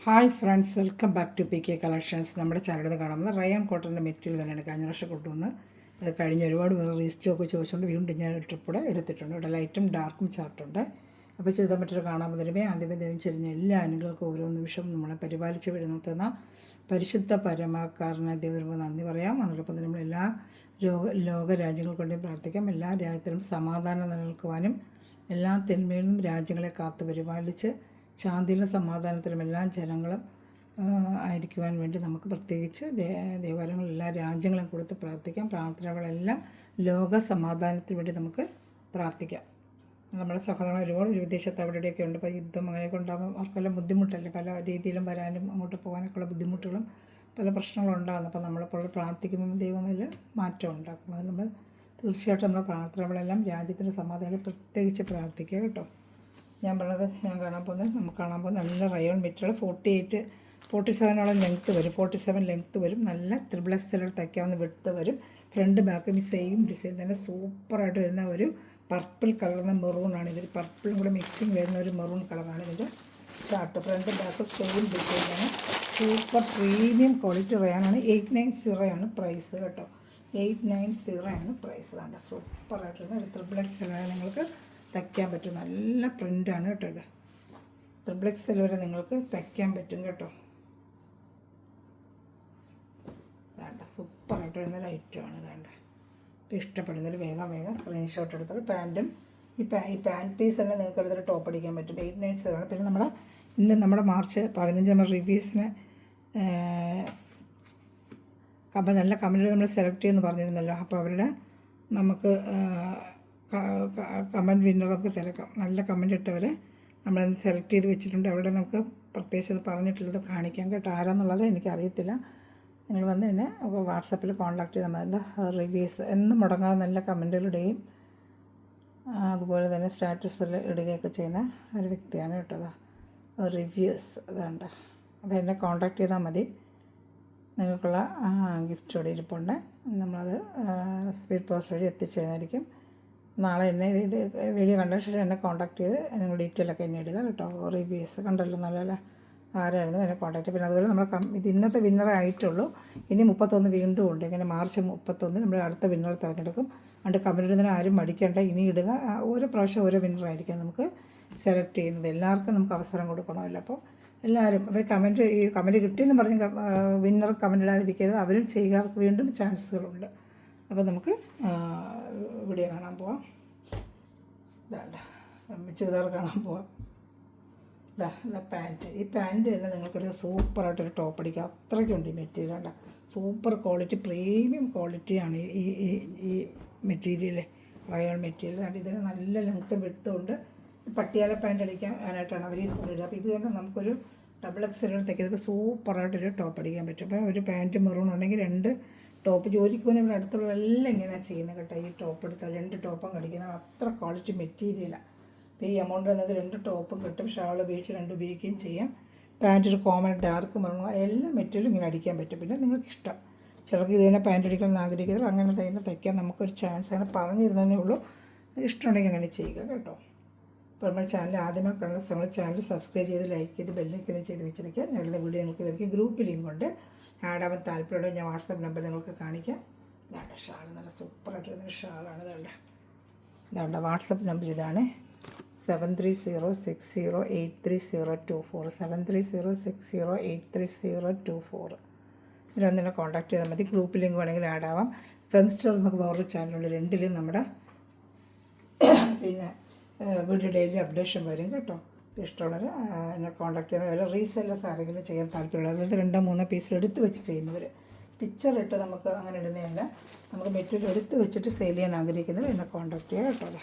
Hi friends, welcome back to P K collections. നമ്മുടെ ചാനലിൽ കാണുന്നത് റയാൻ കോട്ടൻ്റെ മെറ്റീരിയൽ തന്നെയാണ്. കഴിഞ്ഞ വർഷം കൊണ്ടുവന്ന് അത് കഴിഞ്ഞ് ഒരുപാട് പേർ റീസ്റ്റോക്ക് ചോദിച്ചുകൊണ്ട് വീണ്ടും ഞാൻ ട്രിപ്പിടെ എടുത്തിട്ടുണ്ട്. ഇവിടെ ലൈറ്റും ഡാർക്കും ചാർട്ടുണ്ട്. അപ്പോൾ ചെയ്താൽ മറ്റൊരു കാണാൻ പറ്റുമേ ആദ്യമേ ദൈവം ചെരിഞ്ഞ എല്ലാ അനുകൾക്കും ഓരോ നിമിഷവും നമ്മളെ പരിപാലിച്ച് വിടുന്ന പരിശുദ്ധ പരമാക്കാരനെ ദൈവത്തിന് നന്ദി പറയാം. അതോടൊപ്പം തന്നെ നമ്മളെല്ലാ ലോക രാജ്യങ്ങൾക്ക് വേണ്ടി പ്രാർത്ഥിക്കാം. എല്ലാ രാജ്യത്തിലും സമാധാനം നിലനിൽക്കുവാനും എല്ലാ തിന്മയിലും രാജ്യങ്ങളെ കാത്തു പരിപാലിച്ച് ശാന്തിയിലും സമാധാനത്തിലും എല്ലാ ജനങ്ങളും ആയിരിക്കുവാൻ വേണ്ടി നമുക്ക് പ്രത്യേകിച്ച് ദേവാലയങ്ങൾ എല്ലാ രാജ്യങ്ങളും കൊടുത്ത് പ്രാർത്ഥിക്കാം. പ്രാർത്ഥനകളെല്ലാം ലോക സമാധാനത്തിന് വേണ്ടി നമുക്ക് പ്രാർത്ഥിക്കാം. നമ്മുടെ സഹോദരങ്ങൾ ഒരുപാട് വിദേശത്ത് അവിടെയൊക്കെ ഉണ്ട്. ഇപ്പോൾ യുദ്ധം അങ്ങനെയൊക്കെ ഉണ്ടാകുമ്പോൾ അവർക്കെല്ലാം ബുദ്ധിമുട്ടല്ലേ, പല രീതിയിലും വരാനും അങ്ങോട്ട് പോകാനൊക്കെയുള്ള ബുദ്ധിമുട്ടുകളും പല പ്രശ്നങ്ങളും ഉണ്ടാകുന്നു. അപ്പോൾ നമ്മളിപ്പോൾ പ്രാർത്ഥിക്കുമ്പോൾ ദൈവം അതിൽ മാറ്റം ഉണ്ടാക്കും. അത് നമ്മൾ തീർച്ചയായിട്ടും നമ്മുടെ പ്രാർത്ഥനകളെല്ലാം രാജ്യത്തിൻ്റെ സമാധാനം പ്രത്യേകിച്ച് പ്രാർത്ഥിക്കുക കേട്ടോ. ഞാൻ നമുക്ക് കാണാൻ പോകുന്നത് നല്ല റയോൺ മെറ്റീരിയൽ 47 ലെങ്ത്ത് വരും. 47 ലെങ്ത്ത് വരും. നല്ല ത്രിബിൾ എക്സൽ തയ്ക്കാവുന്ന വിടുത്ത് വരും. ഫ്രണ്ട് ബാക്കും ഈ സെയിം ഡിസൈൻ തന്നെ സൂപ്പറായിട്ട് വരുന്ന ഒരു പർപ്പിൾ കളറുന്ന മെറൂണാണ്. ഇതിൽ പർപ്പിളും കൂടെ മിക്സിങ് വരുന്ന ഒരു മെറൂൺ കളറാണ് ഇതിൻ്റെ ചാർട്ട്. ഫ്രണ്ട് ബാക്കും സെയിം ഡിസൈനാണ്. സൂപ്പർ പ്രീമിയം ക്വാളിറ്റി റയാനാണ്. 890 ആണ് പ്രൈസ് കേട്ടോ. 890 ആണ് പ്രൈസ്. വേണ്ട സൂപ്പറായിട്ട് വരുന്ന ഒരു ത്രിബിൾ എക്സലാണ് നിങ്ങൾക്ക് തയ്ക്കാൻ പറ്റും. നല്ല പ്രിൻ്റാണ് കേട്ടോ. ഇത് ത്രിബിൾ എക്സൽ വരെ നിങ്ങൾക്ക് തയ്ക്കാൻ പറ്റും കേട്ടോ. വേണ്ട സൂപ്പറായിട്ട് വരുന്ന ലൈറ്റുമാണ്. വേണ്ട ഇപ്പോൾ ഇഷ്ടപ്പെടുന്നൊരു വേഗം സ്ക്രീൻഷോട്ട് എടുത്തത്. പാൻറ്റും ഈ പാൻറ്റ് പീസ് എല്ലാം നിങ്ങൾക്ക് എടുത്തിട്ട് ടോപ്പ് അടിക്കാൻ പറ്റും. 890 ആണ്. പിന്നെ നമ്മുടെ മാർച്ച് 15 നമ്മൾ റിവ്യൂസിന് അപ്പോൾ നല്ല കമൻറ്റ് നമ്മൾ സെലക്ട് ചെയ്യുമെന്ന് പറഞ്ഞിരുന്നല്ലോ. അപ്പോൾ അവരുടെ നമുക്ക് കമൻറ്റ് വിന്നർ നമുക്ക് തിരക്കാം. നല്ല കമൻറ്റ് ഇട്ടവരെ നമ്മളത് സെലക്ട് ചെയ്ത് വെച്ചിട്ടുണ്ട്. അവിടെ നമുക്ക് പ്രത്യേകിച്ച് അത് പറഞ്ഞിട്ടുള്ളത് കാണിക്കാം കേട്ടോ. ആരാന്നുള്ളത് എനിക്കറിയത്തില്ല. നിങ്ങൾ വന്ന് എന്നെ വാട്സപ്പിൽ കോൺടാക്ട് ചെയ്താൽ മതി. അതിൻ്റെ റിവ്യൂസ് എന്നും മുടങ്ങാതെ നല്ല കമൻറ്റുകളിടുകയും അതുപോലെ തന്നെ സ്റ്റാറ്റസിൽ ഇടുകയൊക്കെ ചെയ്യുന്ന ഒരു വ്യക്തിയാണ് കേട്ടോ. റിവ്യൂസ് അതുണ്ട്. അതെന്നെ കോൺടാക്ട് ചെയ്താൽ മതി. നിങ്ങൾക്കുള്ള ഗിഫ്റ്റ് ഇവിടെ ഇരിപ്പുണ്ട്. നമ്മളത് സ്പീഡ് പോസ്റ്റ് വഴി എത്തിച്ചേരുന്നതായിരിക്കും. നാളെ എന്നെ ഇത് വീഡിയോ കണ്ട ശേഷം എന്നെ കോൺടാക്ട് ചെയ്ത് നിങ്ങൾ ഡീറ്റെയിലൊക്കെ എന്നെ ഇടുക കേട്ടോ. റിവ്യൂസ് കണ്ടല്ലോ നല്ല ആരായിരുന്നു എന്നെ കോൺടാക്ട്. പിന്നെ അതുപോലെ നമ്മൾ ഇത് ഇന്നത്തെ വിന്നറേ ആയിട്ടുള്ളൂ. ഇനി 31 വീണ്ടും ഉണ്ട്. ഇങ്ങനെ മാർച്ച് 31 നമ്മൾ അടുത്ത വിന്നർ തിരഞ്ഞെടുക്കും. അതുകൊണ്ട് കമൻറ്റ് ഇടുന്നതിന് ആരും മടിക്കേണ്ട. ഇനി ഇടുക. ഓരോ പ്രാവശ്യം ഓരോ വിന്നറായിരിക്കും നമുക്ക് സെലക്ട് ചെയ്യുന്നത്. എല്ലാവർക്കും നമുക്ക് അവസരം കൊടുക്കണമല്ലോ. അപ്പോൾ എല്ലാവരും അവർ കമൻറ്റ് കിട്ടിയെന്ന് പറഞ്ഞ് വിന്നർ കമൻറ്റ് ഇടാതിരിക്കരുത്. അവരും ചെയ്യുക. വീണ്ടും ചാൻസുകളുണ്ട്. അപ്പോൾ നമുക്ക് വീഡിയോ കാണാൻ പോവാം. ഇതാണ്ട ചുരിദാർ കാണാൻ പോവാം. ഇതാ പാൻറ്റ്. ഈ പാൻറ്റ് തന്നെ നിങ്ങൾക്കെടുത്ത് സൂപ്പറായിട്ടൊരു ടോപ്പ് അടിക്കുക. അത്രയ്ക്കുണ്ട് ഈ മെറ്റീരിയൽ. വേണ്ട സൂപ്പർ ക്വാളിറ്റി പ്രീമിയം ക്വാളിറ്റിയാണ് ഈ മെറ്റീരിയൽ. Rayon material. അതുകൊണ്ട് ഇതിന് നല്ല ലെങ്ത്ത് വിട്ടുകൊണ്ട് പട്ടിയാല പാൻറ്റ് അടിക്കാനായിട്ടാണ് അവർ ഈ തുണിയിടുക. അപ്പോൾ ഇത് തന്നെ നമുക്കൊരു ഡബിൾ എക്സലിടത്തേക്ക് ഇതൊക്കെ സൂപ്പറായിട്ടൊരു ടോപ്പ് അടിക്കാൻ പറ്റും. അപ്പോൾ ഒരു പാൻറ്റ് മെറൂൺ ഉണ്ടെങ്കിൽ 2 ടോപ്പ് ജോലിക്ക് പോകുന്ന ഇവിടെ അടുത്തുള്ള എല്ലാം ഇങ്ങനെയാണ് ചെയ്യുന്നത് കേട്ടോ. ഈ ടോപ്പ് എടുത്താൽ 2 ടോപ്പും കടിക്കുന്നത്. അത്ര ക്വാളിറ്റി മെറ്റീരിയലാണ്. അപ്പോൾ ഈ എമൗണ്ട് വന്നത് 2 ടോപ്പും കിട്ടും. ഷാൾ ഉപയോഗിച്ച് 2 ഉപയോഗിക്കുകയും ചെയ്യാം. പാൻറ്റ് ഒരു കോമൺ ഡാർക്ക് മെറൂൺ എല്ലാ മെറ്റീരിയലും ഇങ്ങനെ അടിക്കാൻ പറ്റും. പിന്നെ നിങ്ങൾക്ക് ഇഷ്ടം ചിലർക്ക് ഇത് തന്നെ പാൻറ്റ് അടിക്കണമെന്ന് ആഗ്രഹിക്കുന്നത് അങ്ങനെ തന്നെ തയ്ക്കാൻ നമുക്കൊരു ചാൻസ് അങ്ങനെ പറഞ്ഞിരുന്നതേ ഉള്ളൂ. ഇഷ്ടമുണ്ടെങ്കിൽ അങ്ങനെ ചെയ്യുക കേട്ടോ. അപ്പോൾ നമ്മുടെ ചാനൽ ആദ്യമേ കാണുന്ന നമ്മുടെ ചാനൽ സബ്സ്ക്രൈബ് ചെയ്ത് ലൈക്ക് ചെയ്ത് ബെല്ലൈക്കൻ ചെയ്ത് വെച്ചിരിക്കുക. ഞങ്ങളുടെ വീഡിയോ നിങ്ങൾക്ക് ലഭിക്കും. ഗ്രൂപ്പ് ലിങ്ക് ഉണ്ട്. ആഡ് ആവാൻ താല്പര്യമുണ്ട്. ഞാൻ വാട്സാപ്പ് നമ്പർ നിങ്ങൾക്ക് കാണിക്കാം. ഇതാണ്ട ഷാൾ നല്ല സൂപ്പറായിട്ട് വരുന്നൊരു ഷാളാണ്. ഇതാണ്ട വാട്സപ്പ് നമ്പർ ഇതാണ് 7306083024 7306083024. ഇതിലൊന്നിനെ കോൺടാക്ട് ചെയ്താൽ മതി. ഗ്രൂപ്പ് ലിങ്ക് വേണമെങ്കിൽ ആഡ് ആവാം. ഫെം സ്റ്റോർ നമുക്ക് വേറൊരു ചാനലുണ്ട്. 2ലും നമ്മുടെ പിന്നെ വീഡിയോ ഡെയിലി അപ്ഡേഷൻ വരും കേട്ടോ. ഇഷ്ടമുള്ളവർ എന്നെ കോൺടാക്ട് ചെയ്യാൻ. ഒരു റീസെല്ലേഴ്സ് ആരെങ്കിലും ചെയ്യാൻ താല്പര്യമുള്ളത്, അതായത് 2-3 പീസ് എടുത്ത് വെച്ച് ചെയ്യുന്നവർ. പിക്ചർ ഇട്ട് നമുക്ക് അങ്ങനെ ഇടുന്നതല്ല. നമുക്ക് മെറ്റീരിയൽ എടുത്ത് വെച്ചിട്ട് സെയിൽ ചെയ്യാൻ ആഗ്രഹിക്കുന്നവർ എന്നെ കോൺടാക്ട് ചെയ്യുക കേട്ടോ.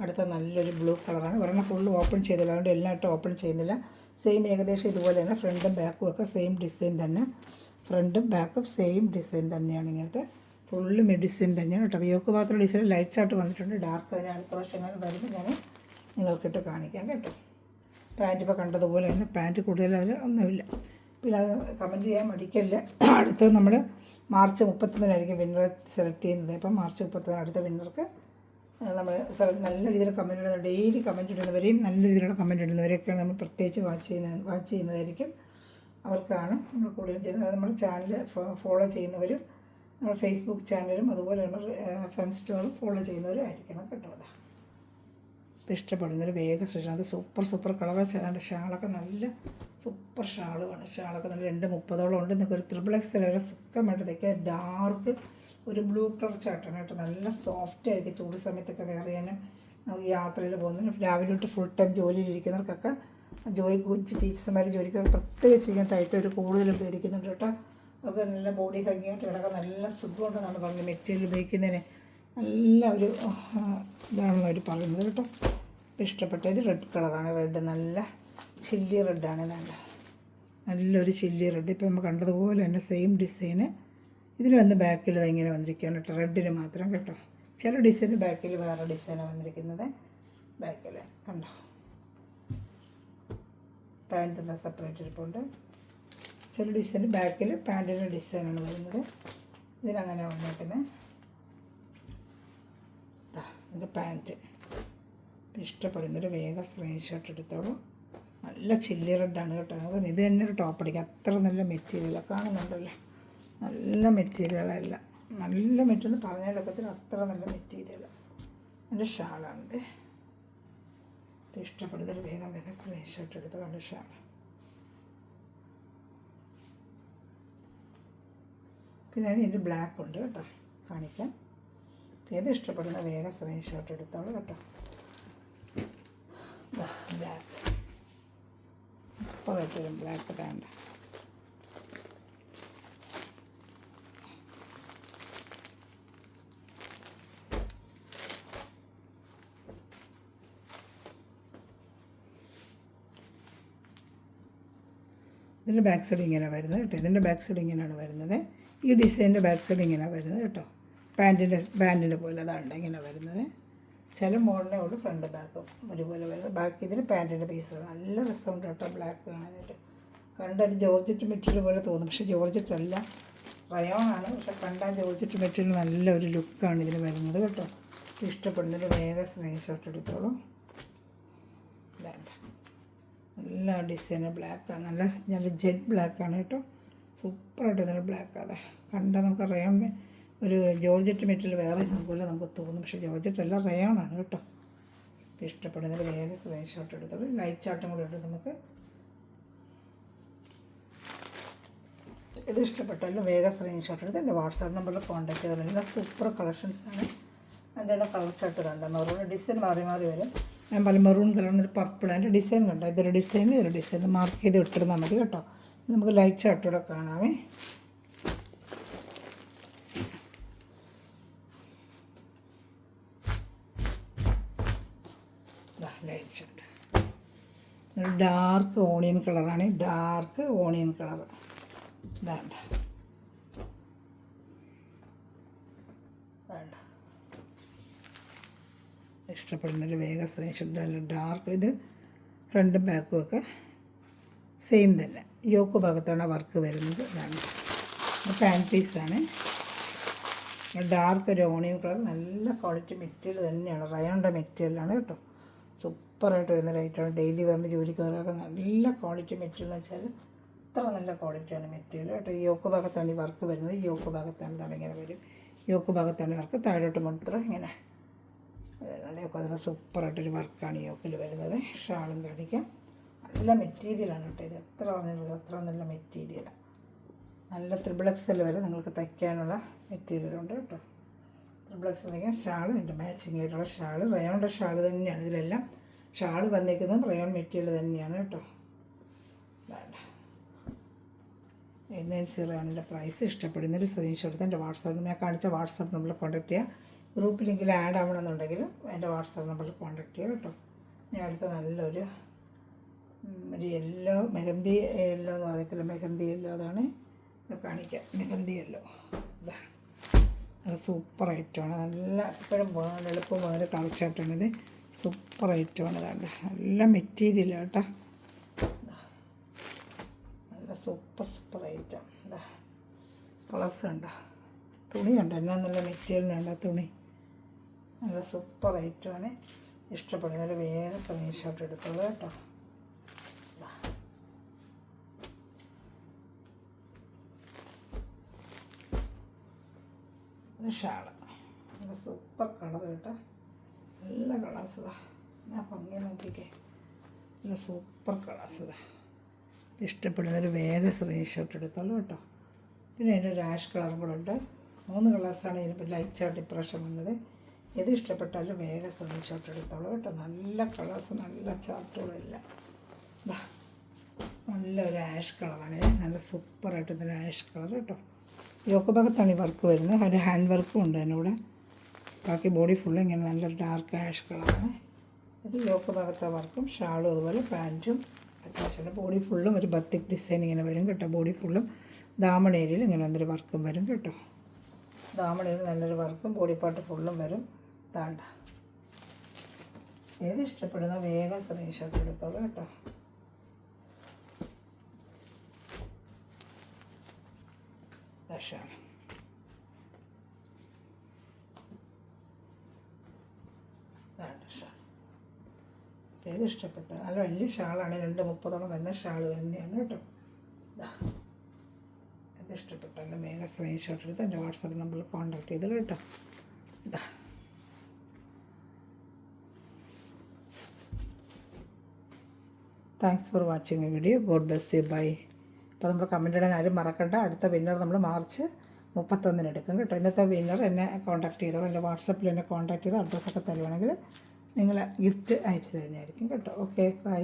അടുത്ത നല്ലൊരു ബ്ലൂ കളറാണ്. ഒരെണ്ണം ഫുള്ള് ഓപ്പൺ ചെയ്തില്ല, അതുകൊണ്ട് എല്ലായിട്ടും ഓപ്പൺ ചെയ്യുന്നില്ല. സെയിം ഏകദേശം ഇതുപോലെ തന്നെ ഫ്രണ്ടും ബാക്കും ഒക്കെ സെയിം ഡിസൈൻ തന്നെ. ഫ്രണ്ടും ബാക്കും സെയിം ഡിസൈൻ തന്നെയാണ്. ഇങ്ങനത്തെ ഫുള്ള് ഡിസൈൻ തന്നെയാണ് കേട്ടോ. യോക്ക് ഭാഗത്തുള്ള ഡിസൈൻ ലൈറ്റ്സ് ആയിട്ട് വന്നിട്ടുണ്ട്. ഡാർക്ക് അതിന് അടുത്ത വർഷം അങ്ങനെ വരുമ്പോൾ ഞാൻ നിങ്ങൾക്കിട്ട് കാണിക്കാം കേട്ടോ. പാൻറ്റ് ഇപ്പോൾ കണ്ടതുപോലെ തന്നെ പാൻറ്റ് കൂടുതൽ അതിൽ ഒന്നുമില്ല. പിന്നെ അത് കമൻറ്റ് ചെയ്യാൻ മടിക്കല്ല. അടുത്തത് നമ്മൾ മാർച്ച് 31 വിന്നറെ സെലക്ട് ചെയ്യുന്നത്. അപ്പം മാർച്ച് 31 അടുത്ത വിന്നർക്ക് നമ്മൾ നല്ല രീതിയിൽ കമൻറ്റ് ഇടുന്ന ഡെയിലി കമൻറ്റ് ഇടുന്നവരെയും നല്ല രീതിയിലുള്ള കമൻറ്റ് ഇടുന്നവരെയൊക്കെയാണ് നമ്മൾ പ്രത്യേകിച്ച് വാച്ച് ചെയ്യുന്നതായിരിക്കും. അവർക്കാണ് നമ്മൾ കൂടുതലും ചെയ്യുന്നത്. അത് നമ്മുടെ ചാനൽ ഫോളോ ചെയ്യുന്നവരും നമ്മുടെ ഫേസ്ബുക്ക് ചാനലും അതുപോലെ നമ്മൾ ഫെം സ്റ്റോറും ഫോളോ ചെയ്യുന്നവരും ആയിരിക്കണം കേട്ടോ. അതാ ഇപ്പോൾ ഇഷ്ടപ്പെടുന്നൊരു വേഗം സൃഷ്ടി. അത് സൂപ്പർ കളർ ചെയ്താണ്ട് ഷാളൊക്കെ നല്ല സൂപ്പർ ഷാളുമാണ്. ഷാളൊക്കെ നല്ല 2:30 ഉണ്ട്. നിങ്ങൾക്ക് ഒരു XXL വരെ സുഖമായിട്ട് തയ്ക്കുക. ഡാർക്ക് ഒരു ബ്ലൂ കളർ ചാട്ടാണ് കേട്ടോ. നല്ല സോഫ്റ്റ് ആയിരിക്കും. ചൂട് സമയത്തൊക്കെ വെയർ ചെയ്യാനും നമുക്ക് യാത്രയിൽ പോകുന്നതിന് രാവിലെ തൊട്ട് ഫുൾ ടൈം ജോലിയിലിരിക്കുന്നവർക്കൊക്കെ ടീച്ചർമാർ ജോലിക്കാർ പ്രത്യേകിച്ച് ഇങ്ങനെ തയ്ച്ചവർ കൂടുതലും പേടിക്കുന്നുണ്ട് കേട്ടോ. അപ്പോൾ നല്ല ബോഡി ഭംഗിയായിട്ട് കിടക്കാൻ നല്ല സുഖമുണ്ടെന്നാണ് പറഞ്ഞത്. മെറ്റീരിയൽ ഉപയോഗിക്കുന്നതിന് നല്ല ഒരു ഇതാണെന്ന് അവർ പറയുന്നത് കേട്ടോ. ഇപ്പോൾ ഇഷ്ടപ്പെട്ടത് റെഡ് കളറാണ്. റെഡ് നല്ല ചില്ലി റെഡാണ്. നല്ലൊരു ചില്ലി റെഡ്. ഇപ്പോൾ നമ്മൾ കണ്ടതുപോലെ തന്നെ സെയിം ഡിസൈന് ഇതിൽ വന്ന് ബാക്കിൽ ഇങ്ങനെ വന്നിരിക്കുകയാണ് കേട്ടോ. റെഡിന് മാത്രം കേട്ടോ. ചില ഡിസൈന് ബാക്കിൽ വേറെ ഡിസൈനാണ് വന്നിരിക്കുന്നത്. ബാക്കിൽ കണ്ടോ, പാൻറ്റ് സെപ്പറേറ്റ് ഇരിപ്പുണ്ട്. ചില ഡിസൈന് ബാക്കിൽ പാൻറ്റിൻ്റെ ഡിസൈനാണ് വരുന്നത്. ഇതിനങ്ങനെ വന്നിരിക്കുന്നത്. ഇതിൻ്റെ പാൻറ്റ് ഇഷ്ടപ്പെടുന്നൊരു വേഗം സ്ക്രീൻഷോട്ട് എടുത്തോളൂ. നല്ല ചില്ലി റെഡാണ് കേട്ടോ. നമുക്ക് ഇത് തന്നെ ഒരു ടോപ്പ് അടിക്കാം. അത്ര നല്ല മെറ്റീരിയലാണ്. കാണുന്നുണ്ടല്ലോ, നല്ല മെറ്റീരിയലല്ല, നല്ല മെറ്റീരിയൽ പറഞ്ഞാലൊക്കത്തിൽ അത്ര നല്ല മെറ്റീരിയൽ. എൻ്റെ ഷാളാണിത്. ഇഷ്ടപ്പെടുന്നൊരു വേഗം സ്ക്രീൻഷോട്ട് എടുത്ത് കണ്ട് ഷാൾ. പിന്നെ ഇതിൻ്റെ ബ്ലാക്ക് ഉണ്ട് കേട്ടോ, കാണിക്കാം. ഏത് ഇഷ്ടപ്പെടുന്ന വേഗം സ്ക്രീൻഷോട്ട് എടുത്തോളൂ കേട്ടോ. ബ്ലാക്ക് സൂപ്പറായിട്ട് വരും. ബ്ലാക്ക് പാൻറ് ഇതിൻ്റെ ബാക്ക് സൈഡ് ഇങ്ങനെ വരുന്നത് കേട്ടോ. ഇതിൻ്റെ ബാക്ക് സൈഡ് ഇങ്ങനെയാണ് വരുന്നത്. ഈ ഡിസൈനിൻ്റെ ബാക്ക് സൈഡ് ഇങ്ങനെ വരുന്നത് കേട്ടോ. പാൻറ്റിൻ്റെ പോലെ അതാണ് ഇങ്ങനെ വരുന്നത്. ചില മോഡലേ ഉള്ളൂ ഫ്രണ്ട് ബാക്കും ഒരുപോലെ വരുന്നത്. ബാക്കി ഇതിന് പാൻറ്റിൻ്റെ പീസ് നല്ല രസമുണ്ട് കേട്ടോ. ബ്ലാക്ക് കാണാനായിട്ട് കണ്ടൊരു ജോർജറ്റ് മെറ്റീരിയൽ പോലെ തോന്നും, പക്ഷേ ജോർജറ്റ് അല്ല, റയോണാണ്. പക്ഷെ കണ്ടാൽ ജോർജറ്റ് മെറ്റീരിയൽ നല്ലൊരു ലുക്കാണ് ഇതിന് വരുന്നത് കേട്ടോ. ഇഷ്ടപ്പെടുന്നൊരു വേഗം സ്ക്രീൻഷോട്ട് എടുത്തോളൂ. വേണ്ട, നല്ല ഡിസൈന് ബ്ലാക്കാണ്. നല്ല ജെറ്റ് ബ്ലാക്കാണ് കേട്ടോ. സൂപ്പറായിട്ട് ഇതിന് ബ്ലാക്ക്. അതെ കണ്ടാൽ നമുക്കറിയാം ഒരു ജോർജറ്റ് മെറ്റീരിയൽ വേറെ പോലെ നമുക്ക് തോന്നും, പക്ഷേ ജോർജറ്റ് അല്ല, റയോണാണ് കേട്ടോ. ഇഷ്ടപ്പെടുന്നതിൽ വേഗം സ്ക്രീൻഷോട്ട് എടുത്തോളൂ. ലൈറ്റ് ചാർട്ടും കൂടെ ഉണ്ട്. നമുക്ക് ഇത് ഇഷ്ടപ്പെട്ടാലും വേഗം സ്ക്രീൻഷോട്ട് എടുത്ത് എൻ്റെ വാട്സാപ്പ് നമ്പറിൽ കോൺടാക്ട് ചെയ്തിട്ടുണ്ടെങ്കിൽ സൂപ്പർ കളക്ഷൻസാണ്. എൻ്റെ കളർ ചാർട്ട് കണ്ട മെറൂൺ ഡിസൈൻ മാറി വരും. ഞാൻ പല മെറൂൺ കളറിനൊരു പർപ്പിൾ അതിൻ്റെ ഡിസൈൻ കണ്ടോ. ഇതൊരു ഡിസൈൻ മാർക്ക് ചെയ്ത് ഇട്ടിരുന്നാൽ മതി കേട്ടോ. നമുക്ക് ലൈറ്റ് ചാർട്ടൂടെ കാണാമേ. ലൈറ്റ് ചാർട്ട് ഡാർക്ക് ഓണിയൻ കളറാണ്. ഡാർക്ക് ഓണിയൻ കളർ വേണ്ട. ഇഷ്ടപ്പെടുന്നൊരു വേഗം സ്ക്രീൻഷോട്ട്. ഡാർക്ക് ഇത് ഫ്രണ്ടും ബാക്കും ഒക്കെ സെയിം തന്നെ. യോക്ക് ഭാഗത്താണ് വർക്ക് വരുന്നത്. ഇതാണ് പാൻറ്റ് പീസാണ്. ഡാർക്ക് ഒരു ഓണിയൻ കളർ. നല്ല ക്വാളിറ്റി മെറ്റീരിയൽ തന്നെയാണ്. റയോണിൻ്റെ മെറ്റീരിയലാണ് കേട്ടോ. സൂപ്പറായിട്ട് വരുന്ന ലൈറ്റാണ്. ഡെയിലി വരുന്ന ജോലിക്കാരൊക്കെ നല്ല ക്വാളിറ്റി മെറ്റീരിയൽ എന്ന് വെച്ചാൽ അത്ര നല്ല ക്വാളിറ്റിയാണ് മെറ്റീരിയൽ കേട്ടോ. ഈ യോക്ക് ഭാഗത്താണ് ഈ വർക്ക് വരുന്നത്. ഈ യോക്ക് ഭാഗത്താണ് ഇതാണ് ഇങ്ങനെ വരും. യോക്ക് ഭാഗത്താണ് വർക്ക്. താഴോട്ട് മാത്രം ഇങ്ങനെ അതിന് സൂപ്പറായിട്ടൊരു വർക്കാണ് ഈ യോക്കിൽ വരുന്നത്. ഷാളും കാണിക്കാം. നല്ല മെറ്റീരിയലാണ് കേട്ടോ. ഇത് എത്ര പറഞ്ഞുള്ളത് അത്ര നല്ല മെറ്റീരിയലാണ്. നല്ല XXL വരെ നിങ്ങൾക്ക് തയ്ക്കാനുള്ള മെറ്റീരിയലുണ്ട് കേട്ടോ. XXL തയ്ക്കാൻ ഷാൾ എൻ്റെ മാച്ചിങ് ആയിട്ടുള്ള ഷാൾ. റയോണിൻ്റെ ഷാൾ തന്നെയാണ്. ഇതിലെല്ലാം ഷാൾ വന്നിരിക്കുന്നത് റയോൺ മെറ്റീരിയൽ തന്നെയാണ് കേട്ടോ. വേണ്ട 890 ആണ് എൻ്റെ പ്രൈസ്. ഇഷ്ടപ്പെടുന്നൊരു സ്ക്രീൻഷോട്ട് എടുത്ത് എൻ്റെ വാട്സാപ്പ് ഞാൻ കാണിച്ച വാട്സാപ്പ് നമ്പറിൽ കോൺടാക്ട് ചെയ്യുക. ഗ്രൂപ്പിലെങ്കിലും ആഡ് ആവണമെന്നുണ്ടെങ്കിൽ എൻ്റെ വാട്സാപ്പ് നമ്പറിൽ കോൺടാക്ട് ചെയ്യുക കേട്ടോ. ഞാൻ അടുത്ത നല്ലൊരു യെല്ലോ മെഹന്തി യെല്ലോ എന്ന് പറയത്തില്ല, മെഹന്തി യെല്ലോ അതാണ് കാണിക്കാം. മെഹന്തി യെല്ലോ ഇതാ നല്ല സൂപ്പർ ഐറ്റമാണ്. നല്ല എപ്പോഴും പോകാൻ എളുപ്പം പോകുന്നൊരു കളർ ചാർട്ടാണിത്. സൂപ്പർ ഐറ്റമാണ്. ഇതാണ്ട് നല്ല മെറ്റീരിയൽ കേട്ടോ. നല്ല സൂപ്പർ ഐറ്റം. ഇതാ കളേഴ്സ് ഉണ്ടോ, തുണി ഉണ്ടോ, എന്നാ നല്ല മെറ്റീരിയൽ ഉണ്ട് തുണി. നല്ല സൂപ്പർ ഐറ്റമാണ്. ഇഷ്ടപ്പെടുന്നൊരു വേഗം സ്ക്രീൻഷോട്ട് എടുത്തോളൂ കേട്ടോ. ഷാള് നല്ല സൂപ്പർ കളർ കേട്ടോ, നല്ല കളേഴ്സ് ഇതാ. ഞാൻ ഭംഗി നോക്കിക്കേ, നല്ല സൂപ്പർ കളേഴ്സ് ഇതാ. ഇഷ്ടപ്പെടുന്നൊരു വേഗം സ്ക്രീൻഷോട്ട് എടുത്തോളൂ കേട്ടോ. പിന്നെ അതിൻ്റെ ഒരു ആഷ് കളറും കൂടെ ഉണ്ട്. 3 കളേഴ്സാണ് ഇതിനിപ്പോൾ ലൈറ്റായിട്ട് ഇപ്രാവശ്യം വന്നത്. ഏത് ഇഷ്ടപ്പെട്ടാലും വേഗം സ്ക്രീൻഷോട്ട് എടുത്തോളൂ കേട്ടോ. നല്ല കളേഴ്സ്, നല്ല ചാർട്ടുകളെല്ലാം ഇതാ. നല്ലൊരു ആഷ് കളറാണ്, നല്ല സൂപ്പറായിട്ടൊരു ആഷ് കളർ കേട്ടോ. യോക്ക് ഭാഗത്താണ് ഈ വർക്ക് വരുന്നത്, ഒരു ഹാൻഡ് വർക്കും ഉണ്ട് അതിനൂടെ. ബാക്കി ബോഡി ഫുള്ള് ഇങ്ങനെ നല്ലൊരു ഡാർക്ക് ആഷ് കളറാണ്. ഇത് യോക്ക് ഭാഗത്തെ വർക്കും ഷാളും അതുപോലെ പാൻറ്റും അത്യാവശ്യം. ബോഡി ഫുള്ളും ഒരു ബത്തിക് ഡിസൈൻ ഇങ്ങനെ വരും കേട്ടോ. ബോഡി ഫുള്ളും ദാമൺ ഏരിയയിൽ ഇങ്ങനെ നല്ലൊരു വർക്കും വരും കേട്ടോ. ദാമൺ ഏരിയയിൽ നല്ലൊരു വർക്കും ബോഡി പാർട്ട് ഫുള്ളും വരും. താണ്ട ഏത് ഇഷ്ടപ്പെടുന്ന വേഗം സ്ക്രീൻഷോട്ട് എടുത്തോളൂ കേട്ടോ. ഷാൾ ഷാൾ ഏത് ഇഷ്ടപ്പെട്ട നല്ല വലിയ ഷാളാണ്, 230 വരുന്ന ഷാൾ തന്നെയാണ് കേട്ടോ. ഇതാ ഇത് ഇഷ്ടപ്പെട്ടാലും വേഗം സ്ക്രീൻഷോട്ട് എടുത്ത് എൻ്റെ വാട്സാപ്പ് നമ്പറിൽ കോൺടാക്ട് ചെയ്തോളൂ കേട്ടോ. ഇതാ thanks for watching video. God bless you. Bye. അപ്പോൾ നമ്മൾ കമൻറ്റ് ഇടാൻ ആരും മറക്കണ്ട. അടുത്ത വിന്നർ നമ്മൾ മാർച്ച് 31 എടുക്കും കേട്ടോ. ഇന്നത്തെ വിന്നർ എന്നെ കോൺടാക്ട് ചെയ്തോളൂ. എൻ്റെ വാട്സാപ്പിൽ എന്നെ കോൺടാക്ട് ചെയ്ത് അഡ്രസ്സൊക്കെ തരുവാണെങ്കിൽ നിങ്ങൾ ഗിഫ്റ്റ് അയച്ചു തരുന്നതായിരിക്കും കേട്ടോ. Okay, by.